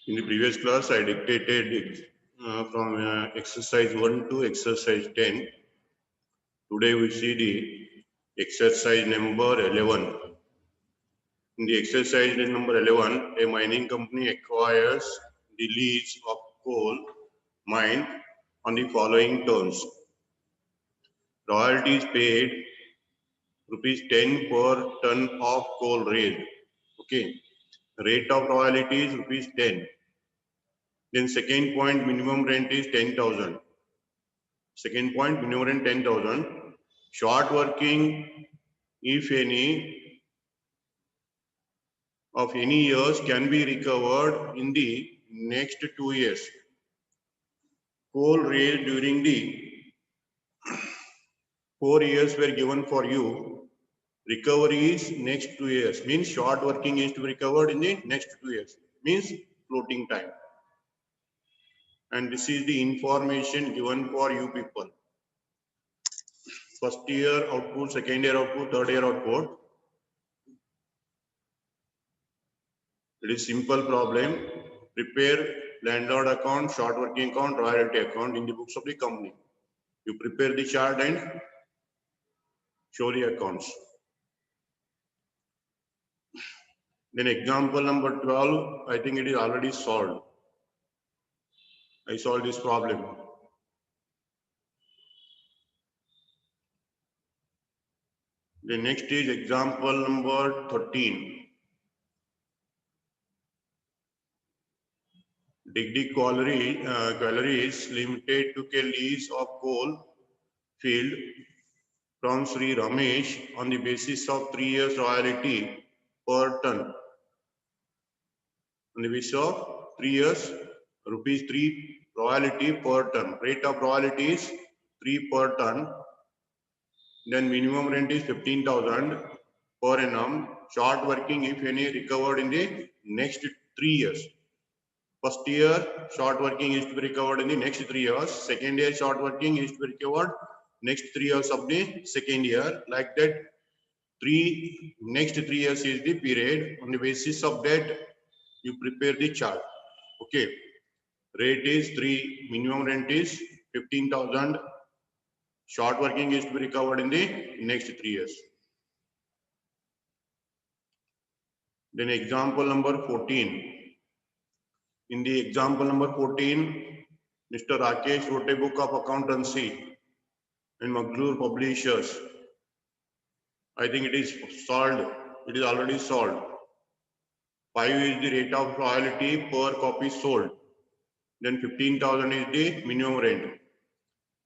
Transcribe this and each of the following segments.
In the previous class, I dictated from exercise 1 to exercise 10. Today we see the exercise number 11. In the exercise number 11, a mining company acquires the lease of coal mine on the following terms. Royalties paid ₹10 per ton of coal raised. Okay. Rate of royalties ₹10. Then second point, minimum rent is 10,000. Second point, minimum rent 10,000. Short working, if any, of any years can be recovered in the next 2 years. Coal raised during the 4 years were given for you. Recovery is next 2 years. Means short working is to be recovered in the next 2 years. Means floating time. And this is the information given for you people. First year output, second year output, third year output. It is simple problem. Prepare landlord account, short working account, royalty account in the books of the company. You prepare the chart and show the accounts. Then example number 12, I think it is already solved. I solved this problem. The next is example number 13. Digdi Collieries Limited took a lease of coal field from Sri Ramesh on the basis of 3 years royalty per ton. On the basis of 3 years, ₹3 royalty per ton. Rate of royalty is 3 per ton. Then minimum rent is 15,000 per annum. Short working, if any, recovered in the next 3 years. First year, short working is to be recovered in the next 3 years. Second year, short working is to be recovered next 3 years of the second year. Like that, next 3 years is the period. On the basis of that, you prepare the chart. Okay. Rate is 3. Minimum rent is 15,000. Short working is to be recovered in the next 3 years. Then example number 14. In the example number 14, Mr. Rakesh wrote a book of accountancy in Magloor Publishers. I think it is solved. It is already solved. 5 is the rate of royalty per copy sold. Then 15,000 is the minimum rent.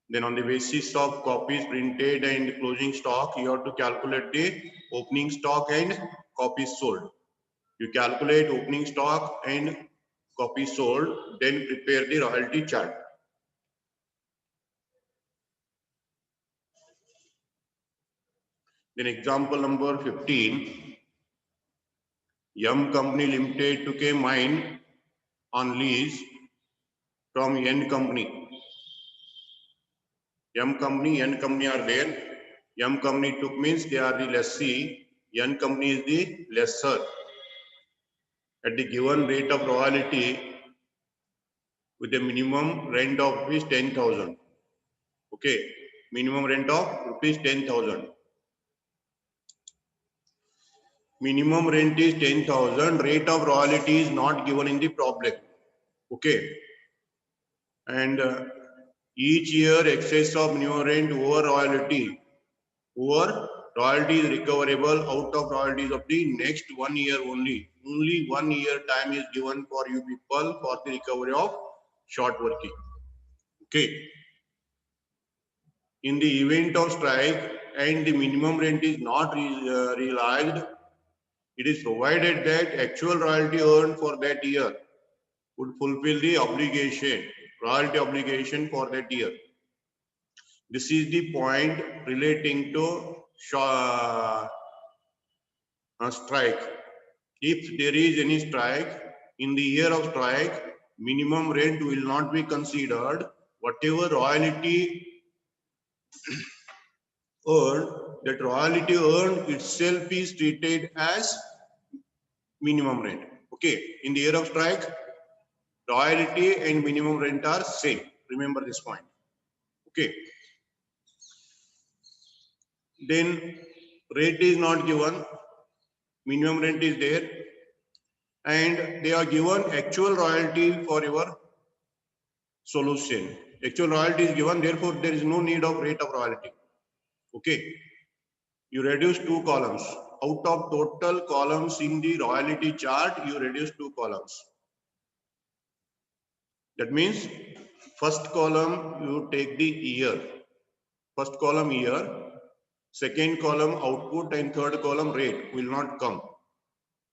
Then on the basis of copies printed and closing stock, you have to calculate the opening stock and copies sold. You calculate opening stock and copies sold, then prepare the royalty chart. Then example number 15, Yum Company Limited took a mine on lease from N Company. Yum Company, N Company are there. Yum Company took means they are the lessee. N Company is the lessor. At the given rate of royalty with a minimum rent of ₹10,000. Okay, minimum rent of ₹10,000. Minimum rent is 10,000. Rate of royalty is not given in the problem. Okay. And each year excess of minimum rent over royalty is recoverable out of royalties of the next 1 year only. Only 1 year time is given for you people for the recovery of short working. Okay. In the event of strike and the minimum rent is not realized, it is provided that actual royalty earned for that year would fulfill the royalty obligation for that year. This is the point relating to strike. If there is any strike, in the year of strike, minimum rent will not be considered. Whatever royalty earned, that royalty earned itself is treated as minimum rent. Okay, in the year of strike, royalty and minimum rent are same. Remember this point. Okay. Then rate is not given, minimum rent is there, and they are given actual royalty for your solution. Actual royalty is given, therefore there is no need of rate of royalty. Okay. You reduce two columns. Out of total columns in the royalty chart, you reduce two columns. That means first column you take the year. First column year, second column output, and third column rate will not come.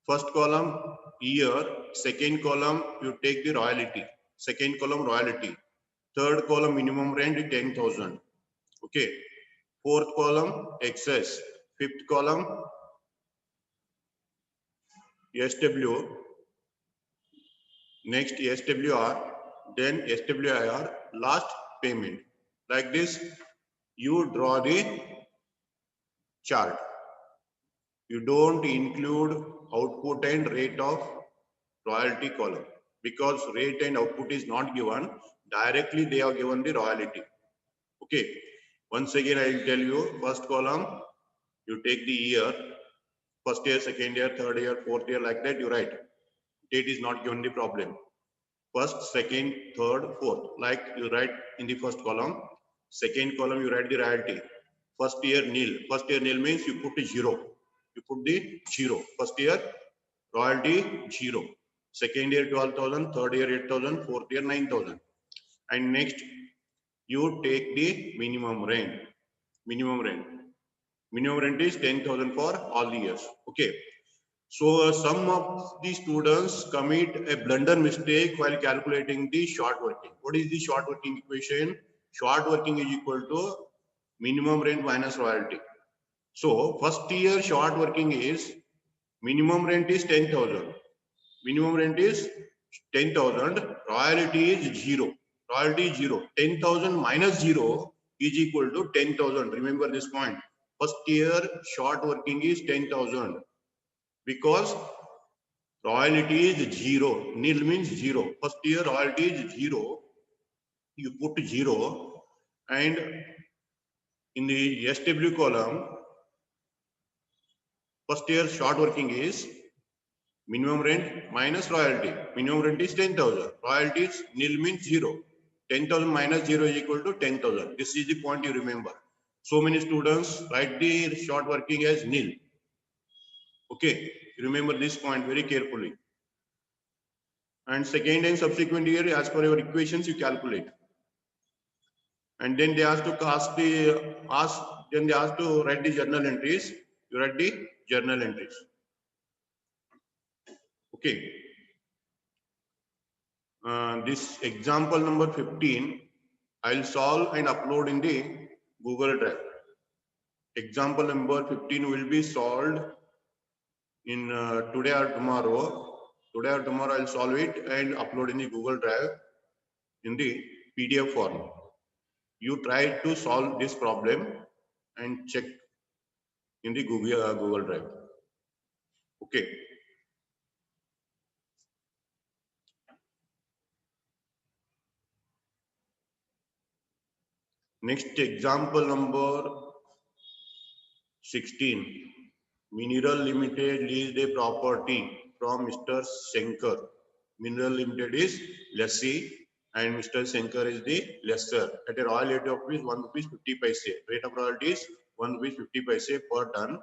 First column year, second column you take the royalty. Second column royalty. Third column minimum rent 10,000. Okay. Fourth column excess. Fifth column SW. Next SWR. Then SWIR. Last payment. Like this, you draw the chart. You don't include output and rate of royalty column because rate and output is not given. Directly they are given the royalty. Okay. Once again, I will tell you, first column, you take the year, first year, second year, third year, fourth year, like that you write. Date is not given the problem. First, second, third, fourth, like you write in the first column. Second column, you write the royalty. First year nil. First year nil means you put the zero. You put the zero. First year royalty 0. Second year 12,000, third year 8,000, fourth year 9,000. And next you take the minimum rent. Minimum rent. Minimum rent is 10,000 for all the years. Okay. So some of the students commit a blunder mistake while calculating the short working. What is the short working equation? Short working is equal to minimum rent minus royalty. So first year short working is minimum rent is 10,000. Minimum rent is 10,000. Royalty is 0. Royalty is 0. 10,000 minus 0 is equal to 10,000. Remember this point. First year short working is 10,000 because royalty is 0. Nil means 0. First year royalty is 0. You put 0 and in the SW column, first year short working is minimum rent minus royalty. Minimum rent is 10,000. Royalty is nil means 0. 10,000 minus 0 is equal to 10,000. This is the point you remember. So many students write the short working as nil. Okay, remember this point very carefully. And second and subsequent year, as per your equations, you calculate. And then they ask to then they ask to write the journal entries. You write the journal entries. Okay. This example number 15, I'll solve and upload in the Google Drive. Example number 15 will be solved in today or tomorrow. Today or tomorrow I'll solve it and upload in the Google Drive in the PDF form. You try to solve this problem and check in the Google Drive. Okay. Next example number 16. Mineral Limited leased a property from Mr. Shankar. Mineral Limited is lessee and Mr. Shankar is the lessor at a royalty of ₹1.50. Rate of royalty is ₹1.50 per ton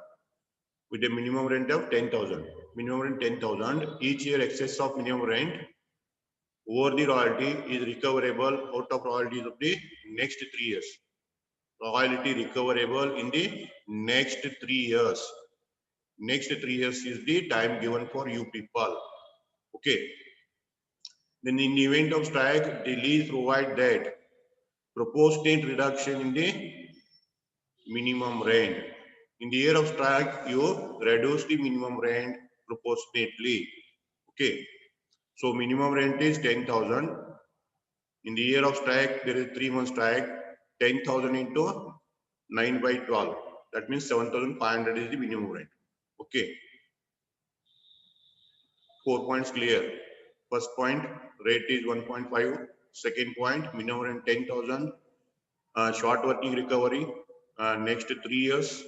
with a minimum rent of 10,000. Minimum rent 10,000. Each year excess of minimum rent over the royalty is recoverable out of royalties of the next 3 years. Royalty recoverable in the next 3 years. Next 3 years is the time given for you people. Okay. Then in the event of strike, the lease provide that proportionate reduction in the minimum rent. In the year of strike, you reduce the minimum rent proportionately. Okay. So minimum rent is 10,000. In the year of strike, there is 3 months strike. 10,000 into 9 by 12. That means 7,500 is the minimum rent. Okay. 4 points clear. First point, rate is 1.5. Second point, minimum rent 10,000. Short working recovery, next 3 years.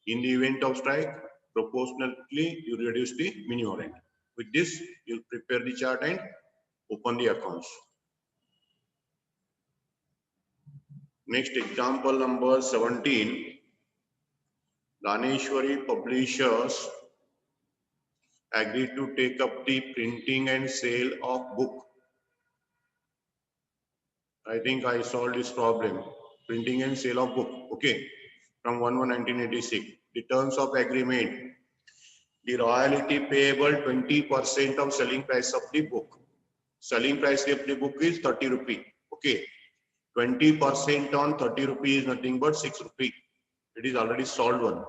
In the event of strike, proportionately you reduce the minimum rent. With this, you'll prepare the chart and open the accounts. Next example number 17. Daneshwari Publishers agreed to take up the printing and sale of book. I think I solved this problem. Printing and sale of book. Okay. From 1/1/1986. The terms of agreement. The royalty payable 20% of selling price of the book. Selling price of the book is 30 rupee. Okay. 20% on 30 rupee is nothing but 6 rupee. It is already solved one.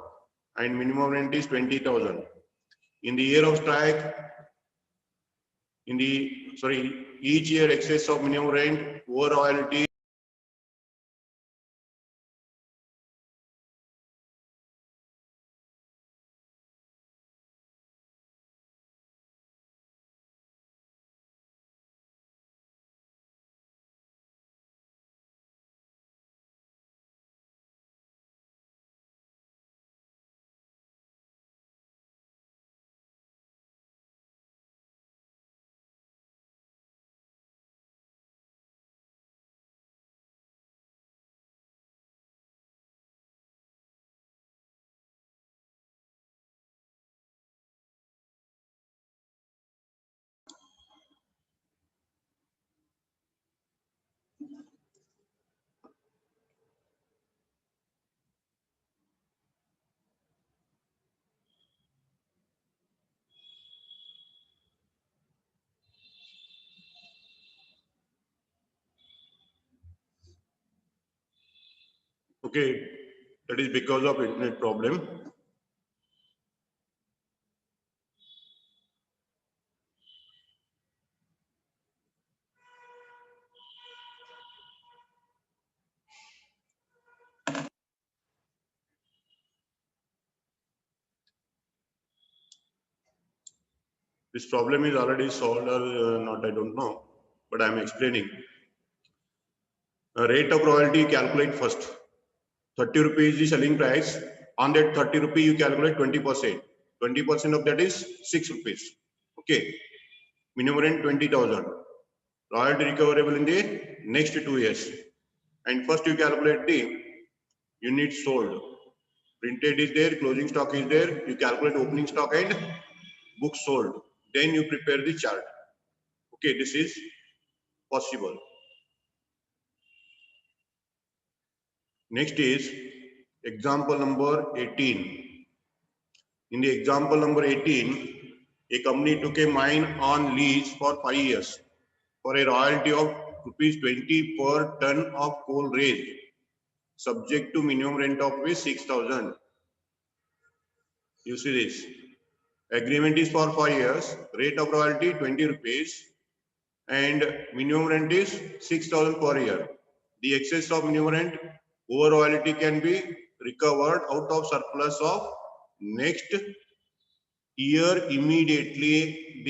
And minimum rent is 20,000. In the year of strike, each year excess of minimum rent over royalty. Okay, that is because of internet problem. This problem is already solved or not, I don't know, but I am explaining. Rate of royalty calculate first. 30 rupees is the selling price. On that 30 rupee, you calculate 20%. 20% of that is 6 rupees. Okay. Minimum rent 20,000. Royalty recoverable in the next 2 years. And first you calculate the units sold. Printed is there, closing stock is there. You calculate opening stock and books sold. Then you prepare the chart. Okay, this is possible. Next is example number 18. In the example number 18, a company took a mine on lease for 5 years for a royalty of rupees 20 per ton of coal raised, subject to minimum rent of 6,000. You see this. Agreement is for 5 years, rate of royalty 20 rupees, and minimum rent is 6,000 per year. The excess of minimum rent over royalty can be recovered out of surplus of next year immediately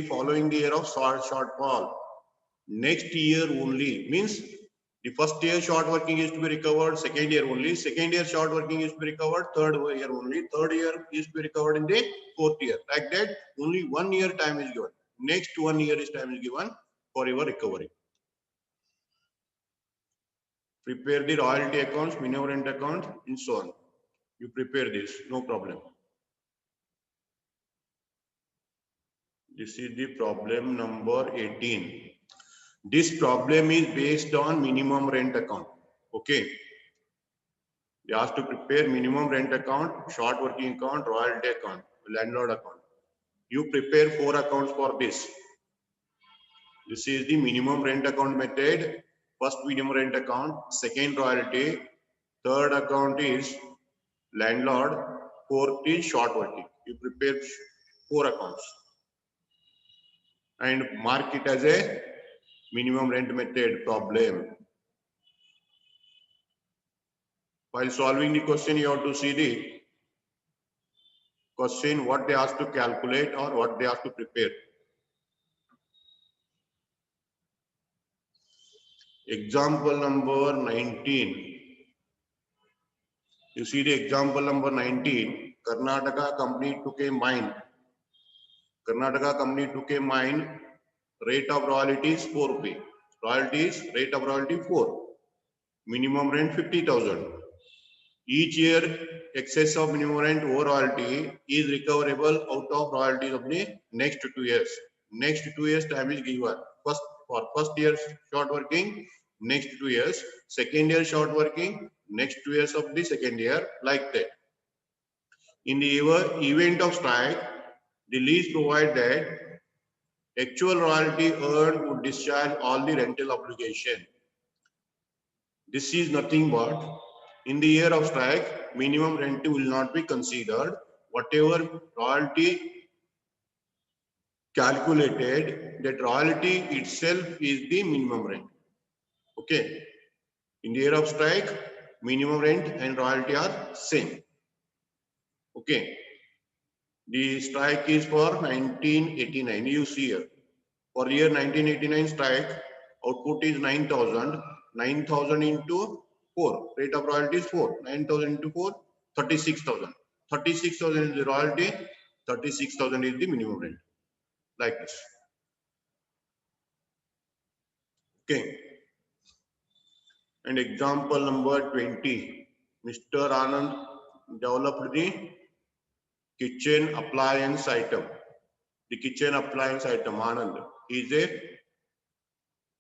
following the year of shortfall. Next year only means the first year short working is to be recovered, second year only, second year short working is to be recovered, third year only, third year is to be recovered in the fourth year. Like that, only 1 year time is given. Next 1 year is time is given for your recovery. Prepare the royalty accounts, minimum rent account, and so on. You prepare this, no problem. This is the problem number 18. This problem is based on minimum rent account. Okay. You have to prepare minimum rent account, short working account, royalty account, landlord account. You prepare 4 accounts for this. This is the minimum rent account method. First minimum rent account, second royalty, third account is landlord, fourth is short working. You prepare 4 accounts and mark it as a minimum rent method problem. While solving the question, you have to see the question, what they ask to calculate or what they ask to prepare. Example number 19. You see the example number 19. Karnataka company took a mine. Karnataka company took a mine. Rate of royalties 4 rupees. Royalties, rate of royalty 4. Minimum rent 50,000. Each year, excess of minimum rent over royalty is recoverable out of royalties of the next 2 years. Next 2 years time is given. For first year short working, next 2 years. Second year short working, next 2 years of the second year, like that. In the event of strike, the lease provides that actual royalty earned would discharge all the rental obligation. This is nothing but in the year of strike, minimum rent will not be considered. Whatever royalty calculated, that royalty itself is the minimum rent. Okay. In the year of strike, minimum rent and royalty are same. Okay. The strike is for 1989. You see here. For year 1989 strike, output is 9,000. 9,000 into 4. Rate of royalty is 4. 9,000 into 4, 36,000. 36,000 is the royalty. 36,000 is the minimum rent. Like this. Okay. And example number 20. Mr. Anand developed the kitchen appliance item. The kitchen appliance item, Anand, is a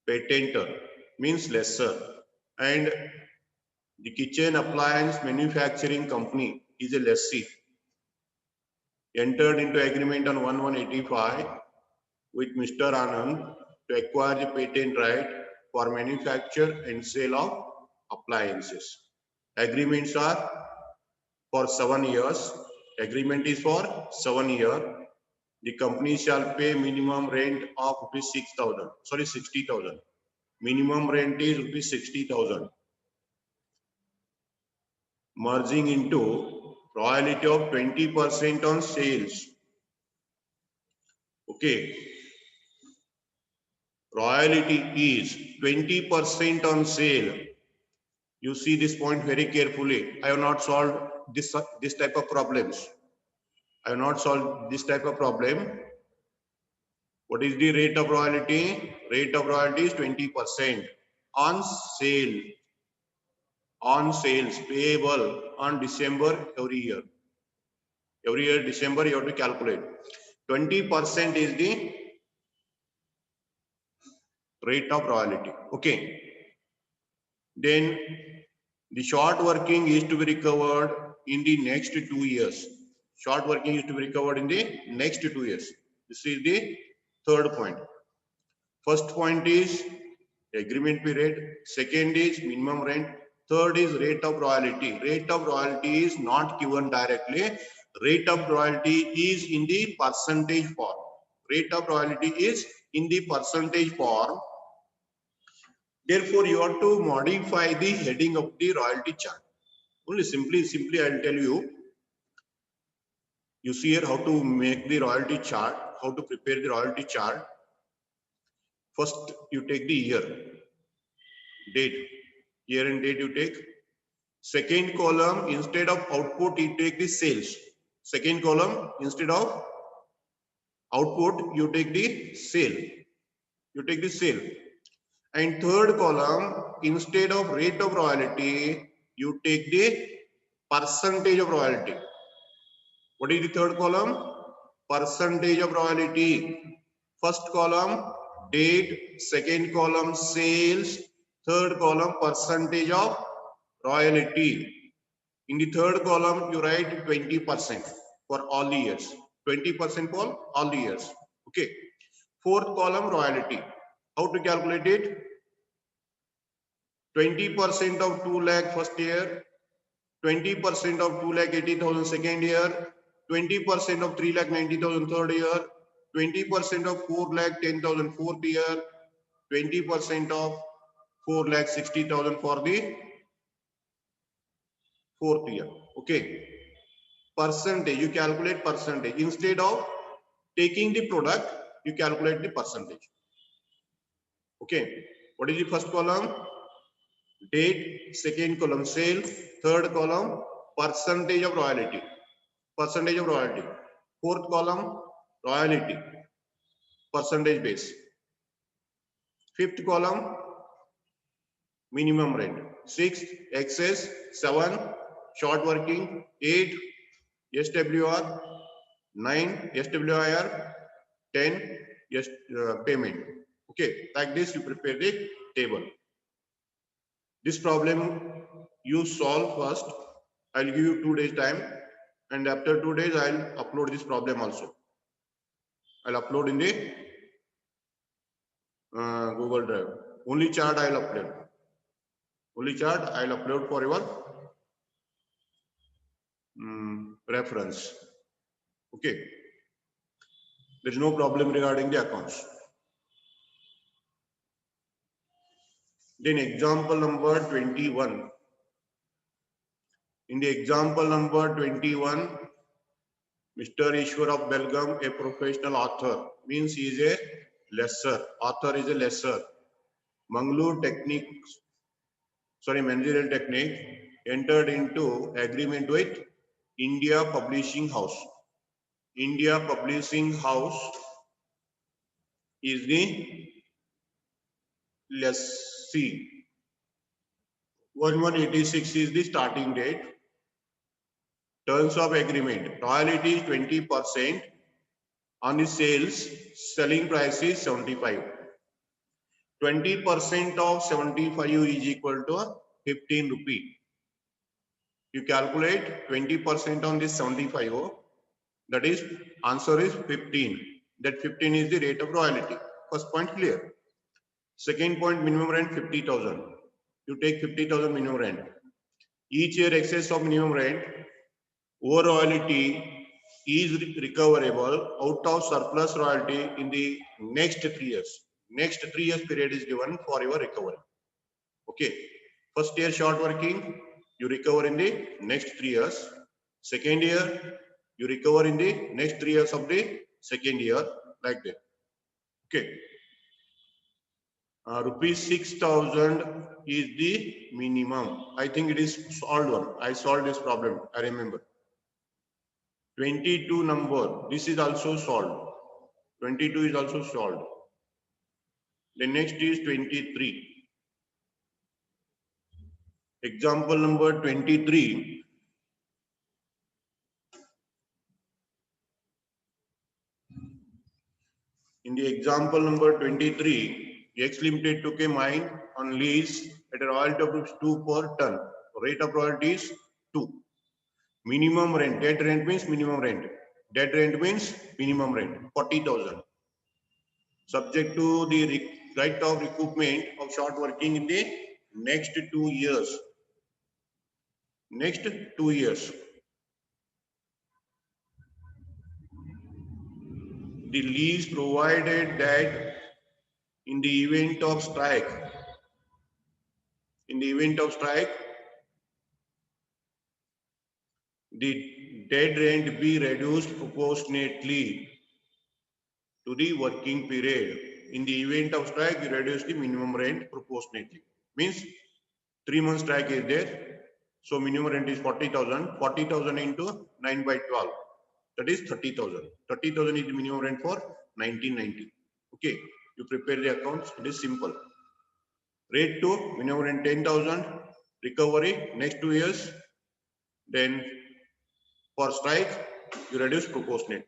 patenter, means lesser. And the kitchen appliance manufacturing company is a lessee. Entered into agreement on 1185 with Mr. Anand to acquire the patent right for manufacture and sale of appliances. Agreements are for 7 years. Agreement is for 7 years. The company shall pay minimum rent of rupees 6,000. Sorry, 60,000. Minimum rent is rupees 60,000. Merging into royalty of 20% on sales. Okay. Royalty is 20% on sale. You see this point very carefully. I have not solved this type of problems. I have not solved this type of problem. What is the rate of royalty? Rate of royalty is 20% on sale. On sales payable on December every year. Every year December you have to calculate. 20% is the rate of royalty. Okay. Then the short working is to be recovered in the next 2 years. Short working is to be recovered in the next 2 years. This is the third point. First point is agreement period. Second is minimum rent. Third is rate of royalty. Rate of royalty is not given directly. Rate of royalty is in the percentage form. Rate of royalty is in the percentage form. Therefore, you have to modify the heading of the royalty chart. Only simply I'll tell you. You see here how to make the royalty chart, how to prepare the royalty chart. First, you take the year, date, year and date you take. Second column, instead of output, you take the sales. Second column, instead of output, you take the sale. You take the sale. And third column, instead of rate of royalty, you take the percentage of royalty. What is the third column? Percentage of royalty. First column, date. Second column, sales. Third column, percentage of royalty. In the third column, you write 20% for all the years. 20% for all the years. Okay. Fourth column, royalty. How to calculate it? 20% of 2 lakh first year, 20% of 2 lakh 80,000 second year, 20% of 3 lakh 90,000 third year, 20% of 4 lakh 10,000 fourth year, 20% of 4 lakh 60,000 for the fourth year. Okay. Percentage, you calculate percentage. Instead of taking the product, you calculate the percentage. Okay. What is the first column? Date. Second column sale. Third column percentage of royalty. Percentage of royalty. Fourth column royalty. Percentage base. Fifth column minimum rent. Sixth excess. 7 short working. 8 SWR. 9 SWIR. 10 payment. Okay, like this you prepare the table. This problem you solve first. I'll give you 2 days time, and after 2 days I'll upload this problem also. I'll upload in the Google Drive. Only chart I'll upload. Only chart I'll upload for your reference. Okay. There is no problem regarding the accounts. Then example number 21. In the example number 21, Mr. Ishwar of Belgaum, a professional author, means he is a lesser. Author is a lesser. Mangalore Managerial Technique entered into agreement with India Publishing House. India Publishing House is the lessee. 1186 is the starting date. Terms of agreement. Royalty is 20% on the sales. Selling price is 75. 20% of 75 is equal to 15 rupee. You calculate 20% on this 75. That is, answer is 15. That 15 is the rate of royalty. First point clear. Second point, minimum rent 50,000. You take 50,000 minimum rent. Each year excess of minimum rent over royalty is recoverable out of surplus royalty in the next 3 years. Next 3 years period is given for your recovery. Okay. First year short working, you recover in the next 3 years. Second year, you recover in the next 3 years of the second year, like that. Okay. Rupees 6,000 is the minimum. I think it is solved one. I solved this problem. I remember. 22 number. This is also solved. 22 is also solved. The next is 23. Example number 23. In the example number 23, X Limited took a mine on lease at a royalty of 2 per ton. Rate of royalty is 2. Minimum rent. Dead rent means minimum rent. Dead rent means minimum rent. 40,000. Subject to the right of recoupment of short working in the next 2 years. Next 2 years. The lease provided that in the event of strike, the dead rent be reduced proportionately to the working period. In the event of strike, you reduce the minimum rent proportionately. Means 3 months strike is there. So minimum rent is 40,000. 40,000 into 9 by 12. That is 30,000. 30,000 is the minimum rent for 1990. Okay. You prepare the accounts. It is simple. Rate 2, minimum rent 10,000. Recovery next 2 years. Then for strike, you reduce proportionately.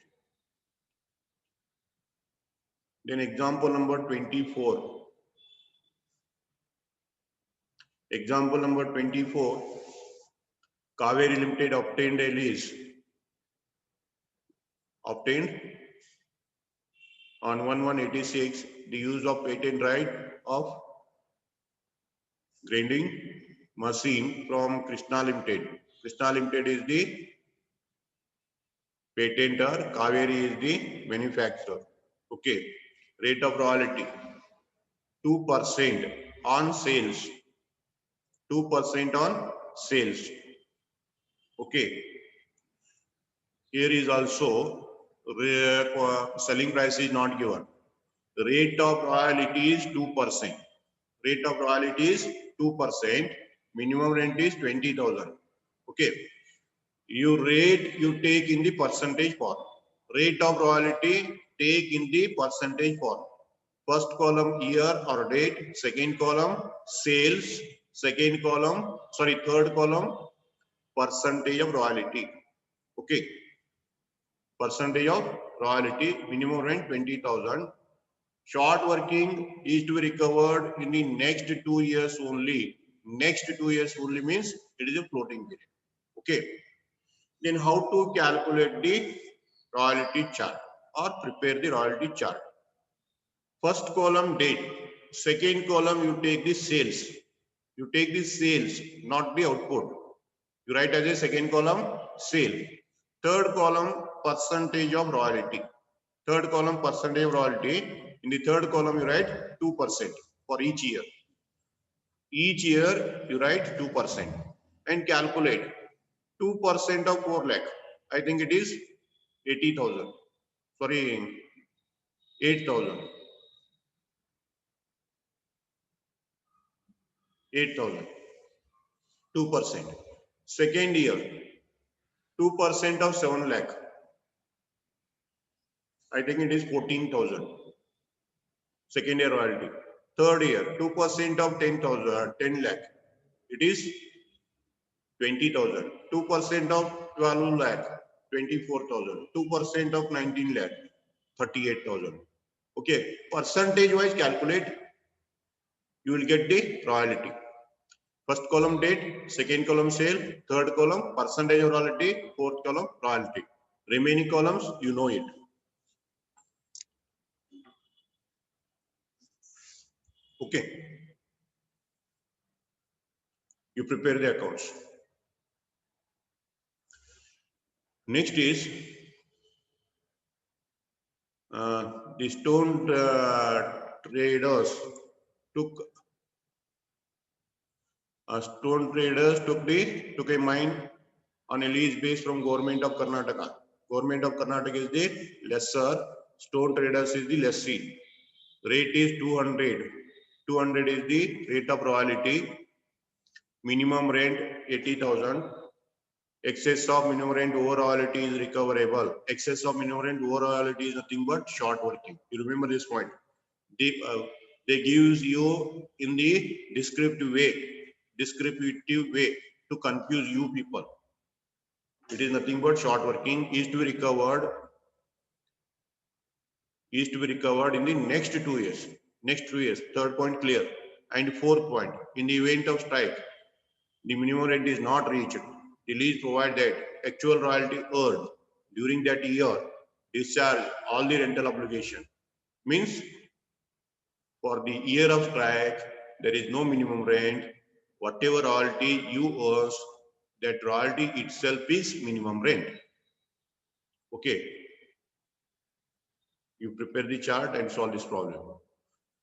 Then example number 24. Example number 24. Kaveri Limited obtained a lease. Obtained on 1186 the use of patent right of grinding machine from Krishna Limited. Krishna Limited is the patenter, Kaveri is the manufacturer. Okay. Rate of royalty 2% on sales. 2% on sales. Okay. Here is also selling price is not given. The rate of royalty is 2%. Rate of royalty is 2%. Minimum rent is 20,000. Okay. You take in the percentage form. Rate of royalty take in the percentage form. First column year or date, second column sales, third column percentage of royalty. Okay. Percentage of royalty, minimum rent 20,000. Short working is to be recovered in the next 2 years only. Next 2 years only means it is a floating period. Okay. Then how to calculate the royalty chart or prepare the royalty chart? First column date, second column you take the sales. You take the sales, not the output. You write as a second column sale. Third column percentage of royalty. Third column percentage of royalty. In the third column you write 2% for each year. Each year you write 2% and calculate 2% of 4 lakh. I think it is 80,000. Sorry, 8,000. 8,000. 2%. Second year, 2% of 7 lakh. I think it is 14,000. Second year royalty. Third year, 2% of 10,000, 10 lakh. It is 20,000. 2% of 12 lakh, 24,000. 2% of 19 lakh, 38,000. Okay, percentage wise calculate, you will get the royalty. First column date, second column sale, third column percentage of royalty, fourth column royalty. Remaining columns, you know it. Okay. You prepare the accounts. Next is the stone traders took a mine on a lease base from government of Karnataka. Government of Karnataka is the lessor. Stone traders is the lessee. Rate is 200. 200 is the rate of royalty. Minimum rent 80,000. Excess of minimum rent over royalty is recoverable. Excess of minimum rent over royalty is nothing but short working. You remember this point. They gives you in the descriptive way to confuse you people. It is nothing but short working is to be recovered in the next 2 years. Next 2 years. Third point clear. And fourth point, in the event of strike, the minimum rent is not reached. The lease provides that actual royalty earned during that year discharge all the rental obligation. Means for the year of strike, there is no minimum rent. Whatever royalty you earn, that royalty itself is minimum rent. Okay. You prepare the chart and solve this problem.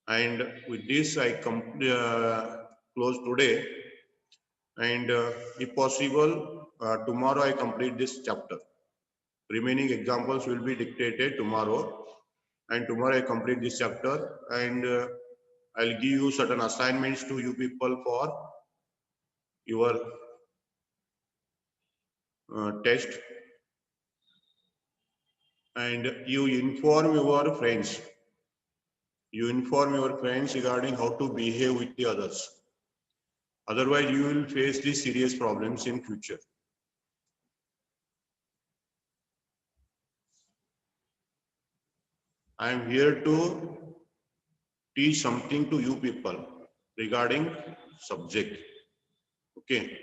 And with this, I close today. And if possible, tomorrow I complete this chapter. Remaining examples will be dictated tomorrow. And tomorrow I complete this chapter. And I'll give you certain assignments to you people for your test. And you inform your friends. You inform your friends regarding how to behave with the others. Otherwise, you will face these serious problems in future. I am here to teach something to you people regarding subject. Okay.